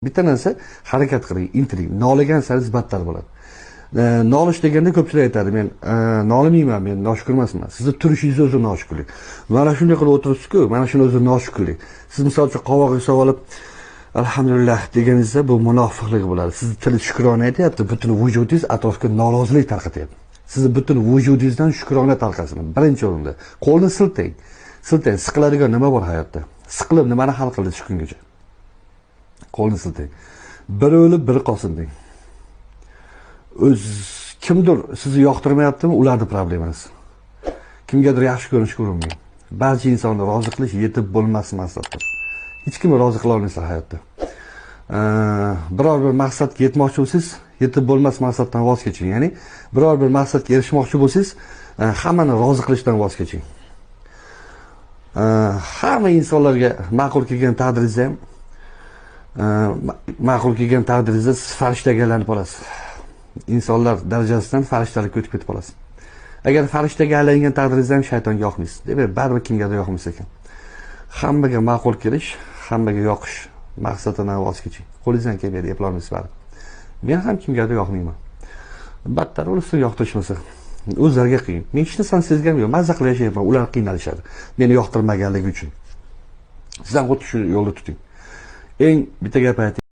Bitta narsa harakat qiling, intiling. Noligan sari battar bo'ladi. Nolish deganda ko'pchilik aytadi, men nolimayman, men noshukur emasman. Sizni turishingiz o'zi noshukurlik. Mana shunday qilib o'tiribsiz-ku, mana shuni o'zi noshukurlik. Siz misol uchun qovog'ingizni solib alhamdulillah deganingizda bu munofiqlik bo'ladi. Siz tili shukrona aytyapti, butun vujudingiz atrofga norozilik tarqatyapti. Sizni butun vujudingizdan shukrona tarqasin. Birinchi o'rinda qo'lni siltang. Siltang, siqiladigan nima bor hayotda? Siqilib nimani hal qildi shu kungacha? Qo'lni siltang. Bir o'lib, bir qolsin deng. Kimdir sizni yoqtirmayaptimi? Ularning problemasi. Kimgadir yaxshi ko'rinishga urinmang. Barcha insonni rozi qilish yetib bo'lmas maqsaddir. Hech kimni rozi qila olmaysiz hayotda. Biror bir maqsadga yetmoqchi bo'lsangiz, yetib bo'lmas maqsaddan voz keching. Ya'ni biror bir maqsadga erishmoqchi bo'lsangiz, hammani rozi qilishdan voz keching. Hamma insonlarga ma'qul kelgan taqdiringizda ham ma'qul kelgan taqdiringizda siz farishtaga aylanib olasiz. İnsanlar darajasidan farishtalikka o'tib ketib qolasiz. Agar farishtaga aylangan taqdiringizda ham shaytonga yoqmaysiz. Demak, baribir kimgadir yoqmaysiz ekan. Hammaga ma'qul kelish, hammaga yoqish maqsadidan voz keching. Qo'lingizdan kelmaydi, eplolmaysiz baribir. Men ham kimgadir yoqmayman. Battar ularni yoqtirishmasa, o'zlariga qiyin. Men hech narsani sezganim yo'q. Mazza qilib yashayapman, ular qiynalishadi. Meni yoqtirmaganligi uchun. Sizdan xuddi shu yo'lda tuting. Eng bitta gap ayting.